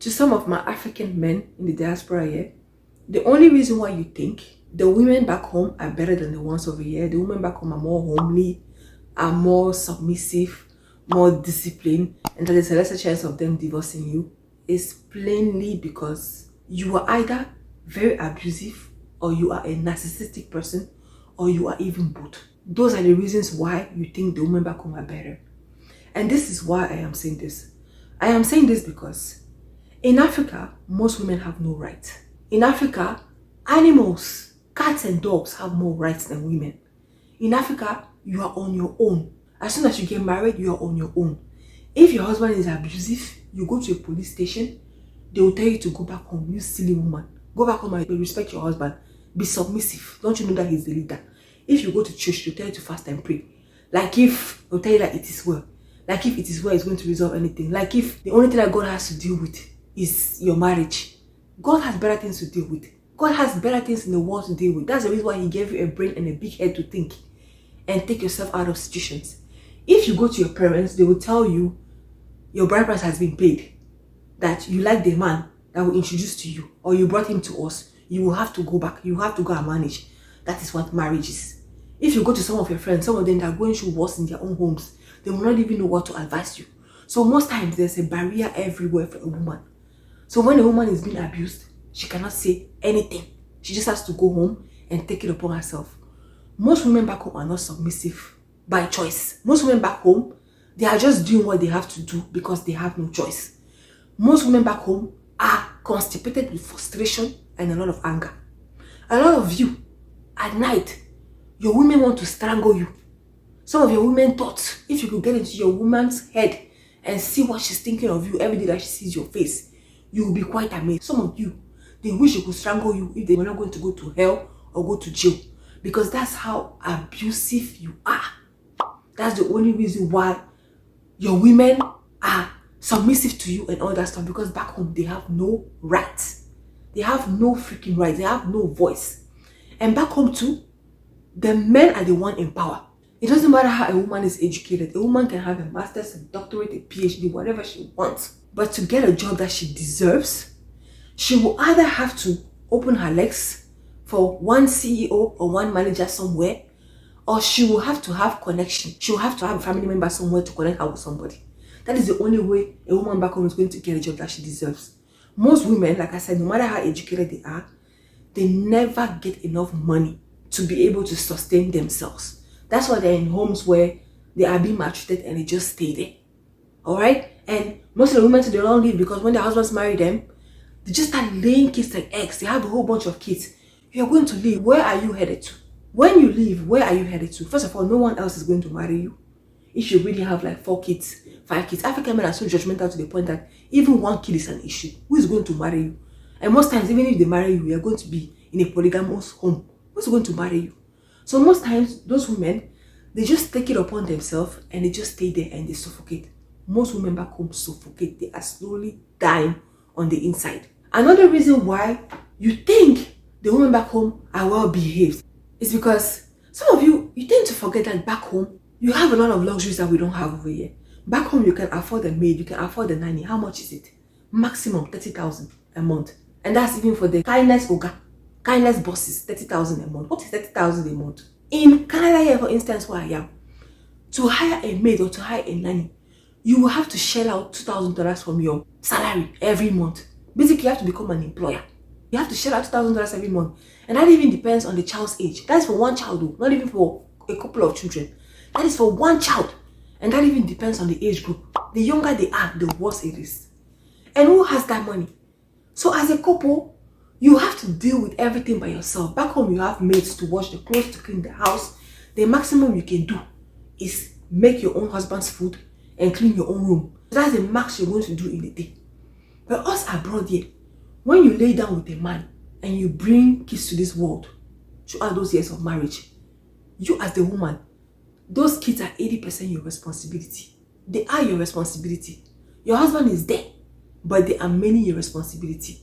To some of my African men in the diaspora here, the only reason why you think the women back home are better than the ones over here, the women back home are more homely, are more submissive, more disciplined, and that there's a lesser chance of them divorcing you, is plainly because you are either very abusive, or you are a narcissistic person, or you are even both. Those are the reasons why you think the women back home are better. And this is why I am saying this. I am saying this because in Africa, most women have no rights. In Africa, animals, cats and dogs have more rights than women. In Africa, you are on your own. As soon as you get married, you are on your own. If your husband is abusive, you go to a police station, they will tell you to go back home, you silly woman. Go back home and respect your husband. Be submissive. Don't you know that he's the leader? If you go to church, they'll tell you to fast and pray. Like if they'll tell you that it is well. Like if it is well, it's going to resolve anything. Like if the only thing that God has to deal with is your marriage. God has better things to deal with. God has better things in the world to deal with. That's the reason why he gave you a brain and a big head to think and take yourself out of situations. If you go to your parents, they will tell you your bride price has been paid, that you like the man that will introduce to you, or you brought him to us, you will have to go back, you have to go and manage. That is what marriage is. If you go to some of your friends, some of them that are going through wars in their own homes, they will not even know what to advise you. So most times there's a barrier everywhere for a woman. So when a woman is being abused, she cannot say anything. She just has to go home and take it upon herself. Most women back home are not submissive by choice. Most women back home, they are just doing what they have to do because they have no choice. Most women back home are constipated with frustration and a lot of anger. A lot of you, at night, your women want to strangle you. Some of your women thought, if you could get into your woman's head and see what she's thinking of you every day that she sees your face, you will be quite amazed. Some of you, they wish they could strangle you if they were not going to go to hell or go to jail. Because that's how abusive you are. That's the only reason why your women are submissive to you and all that stuff. Because back home, they have no rights. They have no freaking rights. They have no voice. And back home too, the men are the one in power. It doesn't matter how a woman is educated. A woman can have a master's, a doctorate, a PhD, whatever she wants. But to get a job that she deserves, she will either have to open her legs for one CEO or one manager somewhere, or she will have to have connection. She will have to have a family member somewhere to connect her with somebody. That is the only way a woman back home is going to get a job that she deserves. Most women, like I said, no matter how educated they are, they never get enough money to be able to sustain themselves. That's why they're in homes where they are being maltreated and they just stay there. Alright? And most of the women, they don't leave because when their husbands marry them, they just start laying kids like eggs. They have a whole bunch of kids. You're going to leave. Where are you headed to? When you leave, where are you headed to? First of all, no one else is going to marry you. If you really have like 4 kids, 5 kids. African men are so judgmental to the point that even 1 kid is an issue. Who is going to marry you? And most times, even if they marry you, you're going to be in a polygamous home. Who's going to marry you? So most times, those women, they just take it upon themselves and they just stay there and they suffocate. Most women back home suffocate. They are slowly dying on the inside. Another reason why you think the women back home are well behaved is because some of you tend to forget that back home, you have a lot of luxuries that we don't have over here. Back home, you can afford a maid, you can afford the nanny. How much is it? Maximum 30,000 a month. And that's even for the kindness oga, kindness bosses, 30,000 a month. What is 30,000 a month? In Canada here, for instance, where I am, to hire a maid or to hire a nanny, you will have to shell out $2,000 from your salary every month. Basically, you have to become an employer. You have to shell out $2,000 every month. And that even depends on the child's age. That's for one child, though, not even for a couple of children. That is for one child. And that even depends on the age group. The younger they are, the worse it is. And who has that money? So as a couple, you have to deal with everything by yourself. Back home, you have maids to wash the clothes, to clean the house. The maximum you can do is make your own husband's food and clean your own room. That's the max you're going to do in a day. But us abroad here, when you lay down with a man and you bring kids to this world throughout those years of marriage, you as the woman, those kids are 80% your responsibility. They are your responsibility. Your husband is there, but they are mainly your responsibility.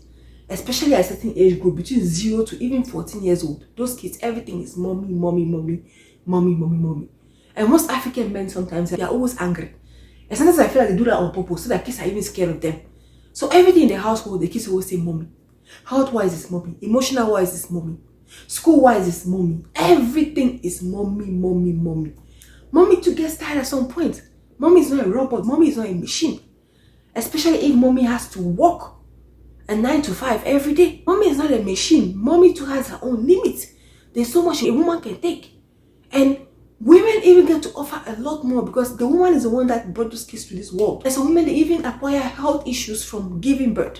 Especially at a certain age group, between 0 to even 14 years old. Those kids, everything is mommy, mommy, mommy, mommy, mommy, mommy. And most African men sometimes, they are always angry. And sometimes I feel like they do that on purpose, so that kids are even scared of them. So everything in the household, the kids always say mommy. Health-wise is mommy. Emotional-wise is mommy. School-wise is mommy. Everything is mommy, mommy, mommy. Mommy too gets tired at some point. Mommy is not a robot. Mommy is not a machine. Especially if mommy has to work a 9 to 5 every day. Mommy is not a machine. Mommy too has her own limits. There's so much a woman can take. And women even get to offer a lot more because the woman is the one that brought those kids to this world. And some women, they even acquire health issues from giving birth.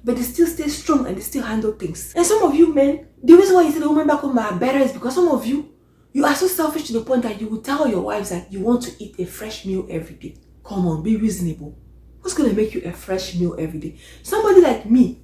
But they still stay strong and they still handle things. And some of you men, the reason why you say the women back home are better is because some of you are so selfish to the point that you will tell your wives that you want to eat a fresh meal every day. Come on, be reasonable. Who's going to make you a fresh meal every day? Somebody like me,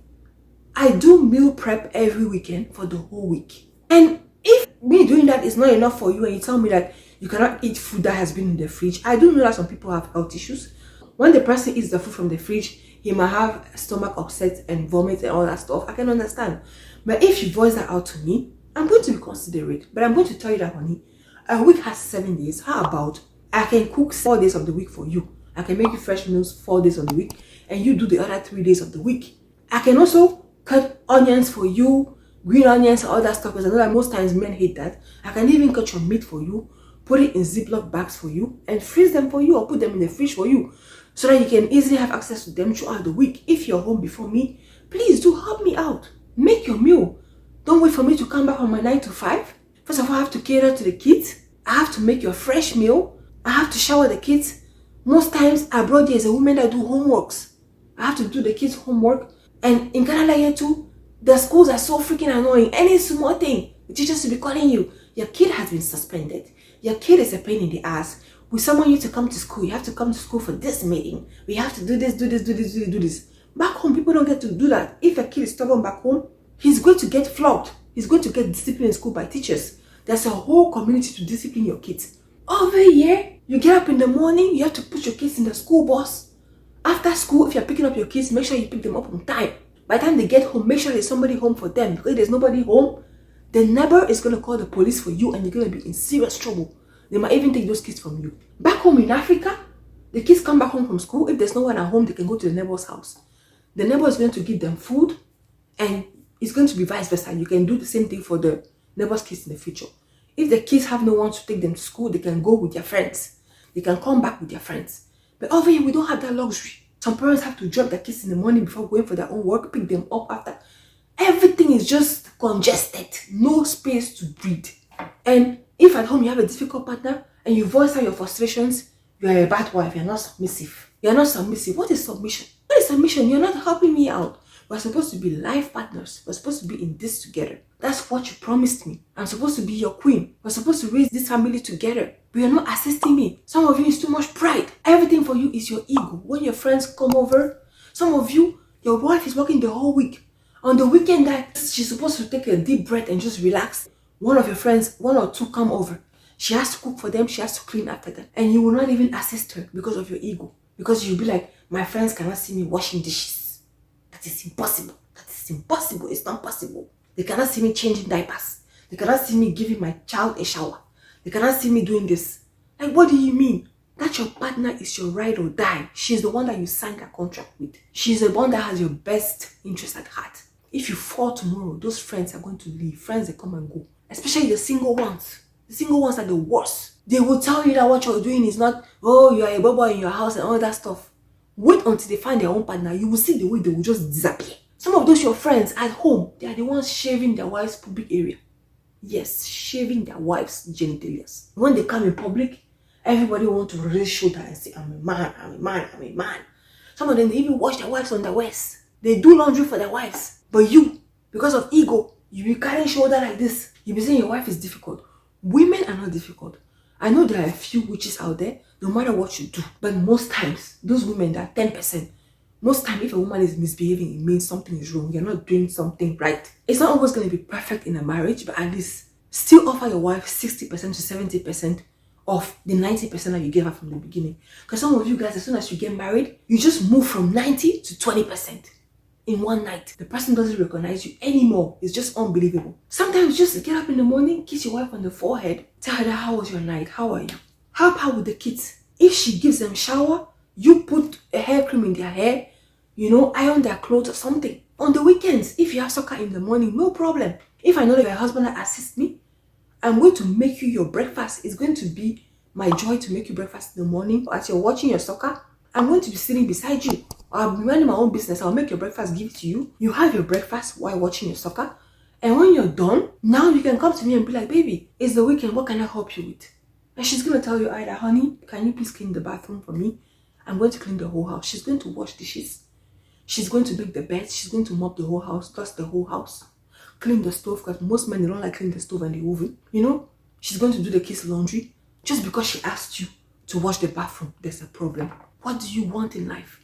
I do meal prep every weekend for the whole week. And if me doing that is not enough for you and you tell me that you cannot eat food that has been in the fridge, I do know that some people have health issues. When the person eats the food from the fridge, he might have stomach upset and vomit and all that stuff. I can understand. But if you voice that out to me, I'm going to be considerate. But I'm going to tell you that, honey, a week has 7 days. How about I can cook 4 days of the week for you? I can make you fresh meals 4 days of the week and you do the other 3 days of the week. I can also cut onions for you, green onions and all that stuff, because I know that most times men hate that. I can even cut your meat for you, put it in Ziploc bags for you and freeze them for you or put them in the fridge for you so that you can easily have access to them throughout the week. If you're home before me, please do help me out. Make your meal. Don't wait for me to come back from my 9 to 5. First of all, I have to cater to the kids. I have to make your fresh meal. I have to shower the kids. Most times abroad there is a woman that do homeworks. I have to do the kids' homework. And in Canada here too, the schools are so freaking annoying. Any small thing, the teachers will be calling you. Your kid has been suspended. Your kid is a pain in the ass. We summon you to come to school. You have to come to school for this meeting. We have to do this, do this, do this, do this, do this. Back home, people don't get to do that. If a kid is stubborn back home, he's going to get flogged. He's going to get disciplined in school by teachers. There's a whole community to discipline your kids. Over here, you get up in the morning, you have to put your kids in the school bus. After school, if you're picking up your kids, make sure you pick them up on time. By the time they get home, make sure there's somebody home for them. Because if there's nobody home, the neighbor is going to call the police for you and you're going to be in serious trouble. They might even take those kids from you. Back home in Africa, the kids come back home from school. If there's no one at home, they can go to the neighbor's house. The neighbor is going to give them food and it's going to be vice versa. You can do the same thing for the neighbor's kids in the future. If the kids have no one to take them to school, they can go with their friends. They can come back with their friends. But over here, we don't have that luxury. Some parents have to drop their kids in the morning before going for their own work, pick them up after. Everything is just congested. No space to breathe. And if at home you have a difficult partner and you voice out your frustrations, you are a bad wife. You're not submissive. You're not submissive. What is submission? What is submission? You're not helping me out. We're supposed to be life partners. We're supposed to be in this together. That's what you promised me. I'm supposed to be your queen. We're supposed to raise this family together. But you're not assisting me. Some of you is too much pride. Everything for you is your ego. When your friends come over, some of you, your wife is working the whole week. On the weekend that she's supposed to take a deep breath and just relax, one of your friends, 1 or 2 come over. She has to cook for them. She has to clean after them. And you will not even assist her because of your ego. Because you'll be like, my friends cannot see me washing dishes. That is impossible. That is impossible. It's not possible. They cannot see me changing diapers. They cannot see me giving my child a shower. They cannot see me doing this. Like, what do you mean? That your partner is your ride or die. She's the one that you signed a contract with. She's the one that has your best interest at heart. If you fall tomorrow, those friends are going to leave. Friends, they come and go. Especially the single ones. The single ones are the worst. They will tell you that what you're doing is not, oh, you are a bobo in your house and all that stuff. Wait until they find their own partner. You will see the way they will just disappear. Some of those your friends at home, they are the ones shaving their wife's pubic area. Yes, shaving their wife's genitalias. When they come in public, everybody wants to raise shoulder and say, I'm a man, I'm a man, I'm a man. Some of them, they even wash their wives on their waist. They do laundry for their wives. But you, because of ego, you be carrying shoulder like this. You be saying your wife is difficult. Women are not difficult. I know there are a few witches out there, no matter what you do. But most times, those women that are 10%, most times if a woman is misbehaving, it means something is wrong. You're not doing something right. It's not always going to be perfect in a marriage, but at least still offer your wife 60% to 70% of the 90% that you gave her from the beginning. Because some of you guys, as soon as you get married, you just move from 90 to 20%. In one night, the person doesn't recognize you anymore. It's just unbelievable. Sometimes just get up in the morning, kiss your wife on the forehead, tell her, how was your night? How are you? Help her with the kids. If she gives them shower, you put a hair cream in their hair, iron their clothes or something. On the weekends, if you have soccer in the morning, no problem. If I know that your husband assists me, I'm going to make you your breakfast. It's going to be my joy to make you breakfast in the morning. As you're watching your soccer, I'm going to be sitting beside you. I'll be running my own business. I'll make your breakfast, give it to you. You have your breakfast while watching your soccer. And when you're done, now you can come to me and be like, baby, it's the weekend. What can I help you with? And she's going to tell you either, honey, can you please clean the bathroom for me? I'm going to clean the whole house. She's going to wash dishes. She's going to make the bed. She's going to mop the whole house, dust the whole house, clean the stove, because most men, they don't like cleaning the stove and the oven. She's going to do the kids' laundry. Just because she asked you to wash the bathroom, there's a problem. What do you want in life?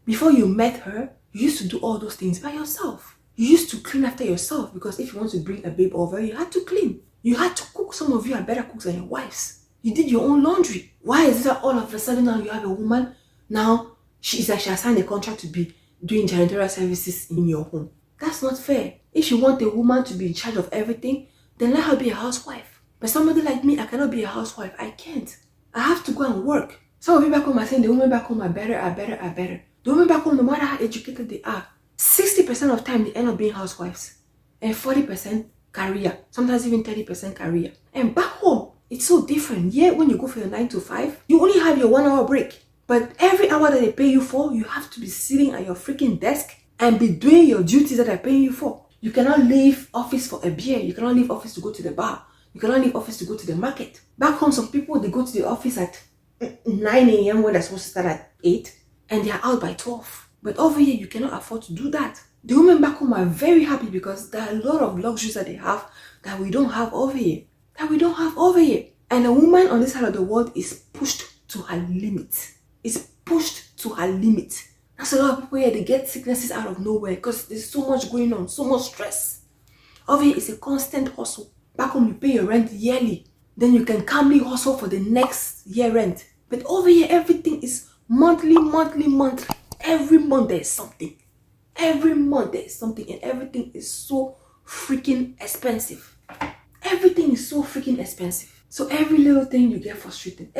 Before you met her, you used to do all those things by yourself. You used to clean after yourself, because if you want to bring a babe over, you had to clean. You had to cook. Some of you are better cooks than your wives. You did your own laundry. Why is it that all of a sudden now you have a woman, now she has signed a contract to be doing janitorial services in your home? That's not fair. If you want a woman to be in charge of everything, then let her be a housewife. But somebody like me, I cannot be a housewife. I can't. I have to go and work. Some of you back home are saying the women back home are better. The women back home, no matter how educated they are, 60% of the time they end up being housewives. And 40% career. Sometimes even 30% career. And back home, it's so different. Yeah, when you go for your 9 to 5, you only have your 1 hour break. But every hour that they pay you for, you have to be sitting at your freaking desk and be doing your duties that they're paying you for. You cannot leave office for a beer. You cannot leave office to go to the bar. You cannot leave office to go to the market. Back home, some people, they go to the office at 9 a.m. when they're supposed to start at 8, and they're out by 12. But over here, you cannot afford to do that. The women back home are very happy because there are a lot of luxuries that they have that we don't have over here. And a woman on this side of the world is pushed to her limit. That's a lot of people here, they get sicknesses out of nowhere because there's so much going on, so much stress. Over here, it's a constant hustle. Back home, you pay your rent yearly. Then you can calmly hustle for the next year rent. But over here, everything is monthly. Every month there's something. And everything is so freaking expensive. So every little thing you get frustrated.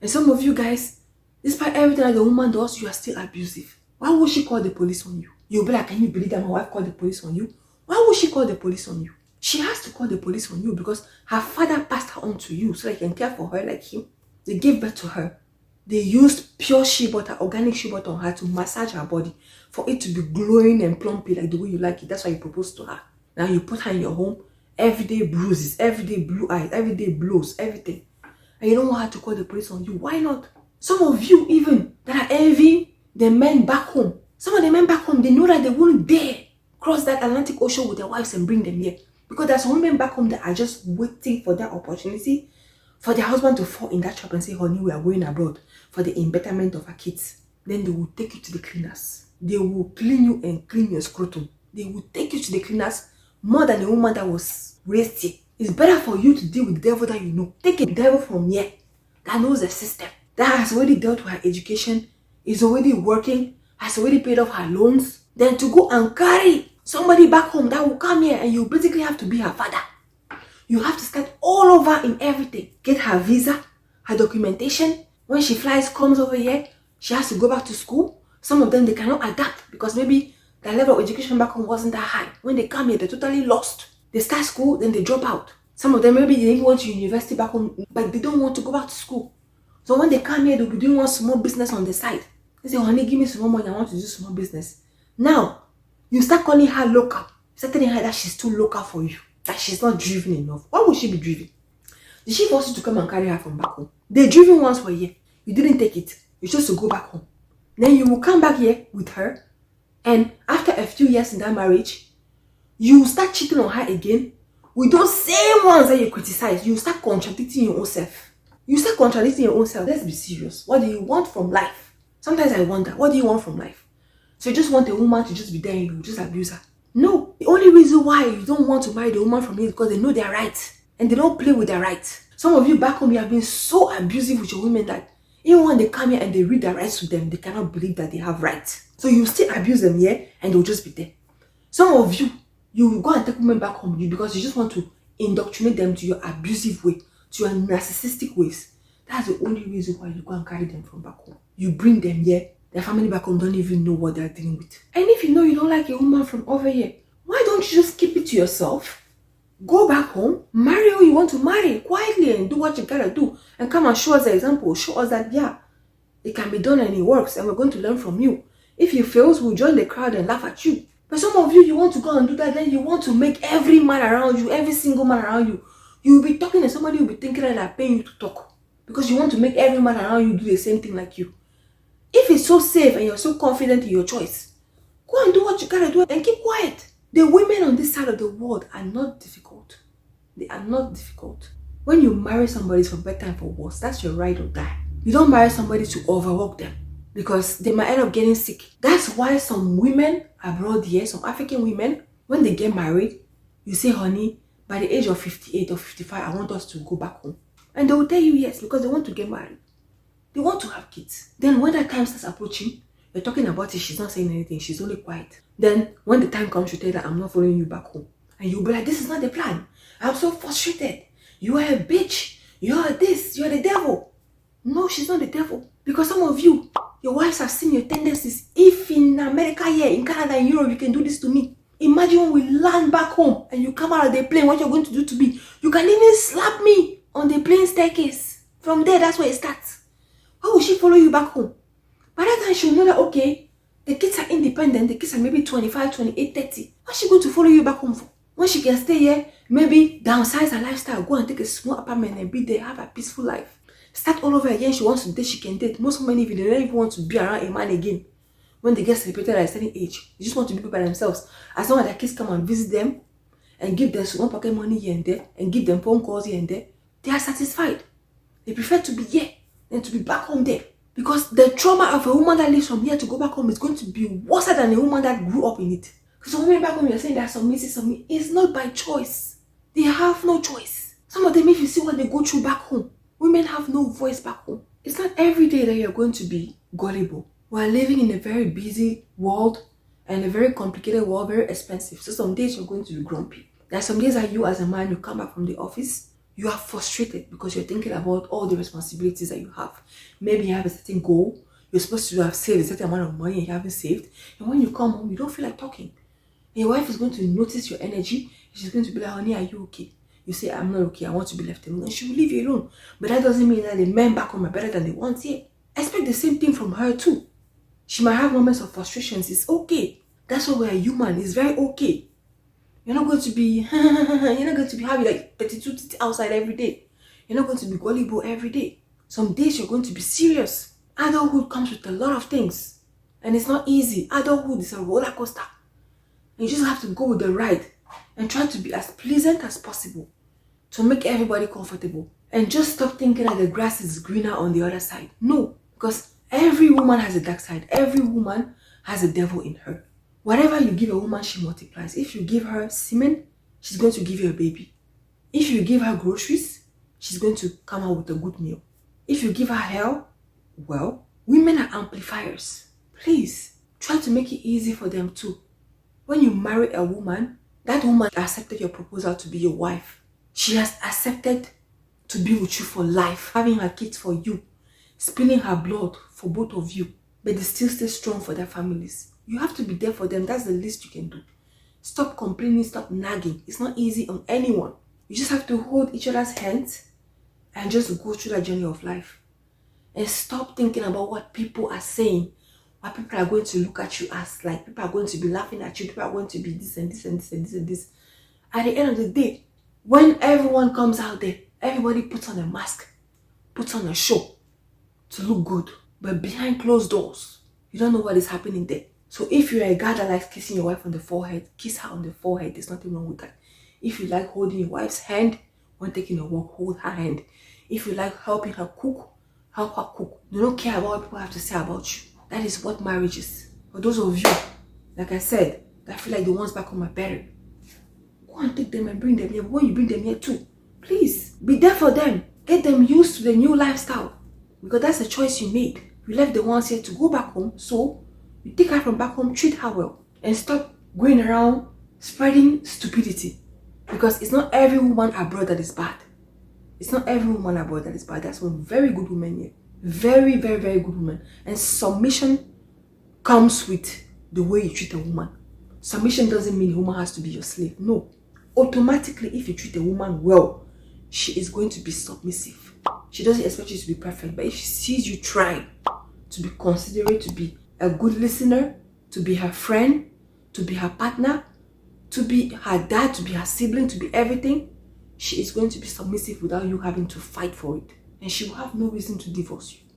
And some of you guys, despite everything that the woman does, you are still abusive. Why would she call the police on you? You'll be like, can you believe that my wife called the police on you? Why would she call the police on you? She has to call the police on you because her father passed her on to you so that you can care for her like him. They gave birth to her. They used pure shea butter, organic shea butter on her to massage her body for it to be glowing and plumpy like the way you like it. That's why you proposed to her. Now you put her in your home, everyday bruises, everyday blue eyes, everyday blows, everything. And you don't want her to call the police on you. Why not? Some of you even that are envying the men back home. Some of the men back home, they know that they won't dare cross that Atlantic Ocean with their wives and bring them here. Because there's women back home that are just waiting for that opportunity for their husband to fall in that trap and say, honey, we are going abroad for the embetterment of our kids. Then they will take you to the cleaners. They will clean you and clean your scrotum. They will take you to the cleaners more than a woman that was raised here. It's better for you to deal with the devil that you know. Take a devil from here that knows the system, that has already dealt with her education, is already working, has already paid off her loans, than to go and carry somebody back home that will come here and you basically have to be her father. You have to start all over in everything. Get her visa, her documentation. When she flies, comes over here, she has to go back to school. Some of them, they cannot adapt because maybe their level of education back home wasn't that high. When they come here, they're totally lost. They start school, then they drop out. Some of them, maybe they even went to university back home, but they don't want to go back to school. So when they come here, they'll be doing one small business on the side. They say, honey, give me some more money, I want to do small business. Now, you start calling her local. You start telling her that she's too local for you. That she's not driven enough. Why would she be driven? Did she force you to come and carry her from back home? They driven once for a year. You didn't take it. You chose to go back home. Then you will come back here with her. And after a few years in that marriage, you start cheating on her again. With those same ones that you criticize, you start contradicting your own self. Let's be serious. What do you want from life? Sometimes I wonder, what do you want from life? So you just want a woman to just be there and you just abuse her? No. The only reason why you don't want to marry the woman from here is because they know their rights. And they don't play with their rights. Some of you back home, you have been so abusive with your women that even when they come here and they read their rights to them, they cannot believe that they have rights. So you still abuse them here and they'll just be there. Some of you, you will go and take women back home because you just want to indoctrinate them to your abusive way, to your narcissistic ways. That's the only reason why you go and carry them from back home. You bring them here, their family back home don't even know what they're dealing with. And if you know you don't like a woman from over here, why don't you just keep it to yourself? Go back home, marry who you want to marry quietly and do what you gotta do. And come and show us the example. Show us that, yeah, it can be done and it works and we're going to learn from you. If you fail, we'll join the crowd and laugh at you. But some of you want to go and do that, then you want to make every man around you, every single man around you, you'll be talking and somebody will be thinking that they're paying you to talk. Because you want to make every man around you do the same thing like you. If it's so safe and you're so confident in your choice, go and do what you gotta do and keep quiet. The women on this side of the world are not difficult. They are not difficult. When you marry somebody for better and for worse, that's your ride or die. You don't marry somebody to overwork them because they might end up getting sick. That's why some women abroad here, some African women, when they get married, you say, honey, by the age of 58 or 55, I want us to go back home. And they will tell you yes, because they want to get married. They want to have kids. Then when that time starts approaching, you're talking about it, she's not saying anything, she's only quiet. Then when the time comes, you tell her, I'm not following you back home. And you'll be like, this is not the plan. I'm so frustrated. You are a bitch. You're this. You're the devil. No, she's not the devil. Because some of you, your wives have seen your tendencies. If in America here, in Canada, in Europe, you can do this to me. Imagine when we land back home and you come out of the plane, what you're going to do to me. You can even slap me on the plane staircase. From there, that's where it starts. Why would she follow you back home? By that time, she'll know that, okay, the kids are independent. The kids are maybe 25, 28, 30. What's she going to follow you back home for? When she can stay here, maybe downsize her lifestyle, go and take a small apartment and be there, have a peaceful life. Start all over again. She wants to date, she can date. Most women, if they don't even want to be around a man again, when they get separated at a certain age, they just want to be by themselves. As long as their kids come and visit them and give them small pocket money here and there and give them phone calls here and there, they are satisfied. They prefer to be here than to be back home there. Because the trauma of a woman that lives from here to go back home is going to be worse than a woman that grew up in it. Because women back home, you're saying they're submissive. It's not by choice. They have no choice. Some of them, if you see what they go through back home, women have no voice back home. It's not every day that you're going to be gullible. We're living in a very busy world and a very complicated world, very expensive. So some days you're going to be grumpy. There are some days that you as a man, you come back from the office, you are frustrated because you're thinking about all the responsibilities that you have. Maybe you have a certain goal. You're supposed to have saved a certain amount of money and you haven't saved. And when you come home, you don't feel like talking. Your wife is going to notice your energy. She's going to be like, honey, are you okay? You say, I'm not okay. I want to be left alone. And she will leave you alone. But that doesn't mean that the men back home are better than the ones here. Expect the same thing from her too. She might have moments of frustrations. It's okay. That's why we're human. It's very okay. You're not going to be having like 32 outside every day. You're not going to be gullible every day. Some days you're going to be serious. Adulthood comes with a lot of things. And it's not easy. Adulthood is a roller coaster. And you just have to go with the ride and try to be as pleasant as possible to make everybody comfortable. And just stop thinking that the grass is greener on the other side. No, because every woman has a dark side. Every woman has a devil in her. Whatever you give a woman, she multiplies. If you give her semen, she's going to give you a baby. If you give her groceries, she's going to come out with a good meal. If you give her hell, well, women are amplifiers. Please, try to make it easy for them too. When you marry a woman, that woman accepted your proposal to be your wife. She has accepted to be with you for life, having her kids for you, spilling her blood for both of you, but they still stay strong for their families. You have to be there for them. That's the least you can do. Stop complaining, stop nagging. It's not easy on anyone. You just have to hold each other's hands and just go through that journey of life. And stop thinking about what people are saying, what people are going to look at you as. Like, people are going to be laughing at you, people are going to be this and this and this and this and this. At the end of the day, when everyone comes out there, everybody puts on a mask, puts on a show to look good. But behind closed doors, you don't know what is happening there. So if you're a guy that likes kissing your wife on the forehead, kiss her on the forehead. There's nothing wrong with that. If you like holding your wife's hand when taking a walk, hold her hand. If you like helping her cook, help her cook. You don't care about what people have to say about you. That is what marriage is. For those of you, like I said, that feel like the ones back home are better, go and take them and bring them here. But when you bring them here too, please be there for them. Get them used to the new lifestyle. Because that's the choice you made. You left the ones here to go back home, so you take her from back home, treat her well, and stop going around spreading stupidity. Because it's not every woman abroad that is bad. It's not every woman abroad that is bad. That's one very good woman here. Very, very, very good woman. And submission comes with the way you treat a woman. Submission doesn't mean a woman has to be your slave. No. Automatically, if you treat a woman well, she is going to be submissive. She doesn't expect you to be perfect, but if she sees you trying to be considerate, to be a good listener, to be her friend, to be her partner, to be her dad, to be her sibling, to be everything, she is going to be submissive without you having to fight for it. And she will have no reason to divorce you.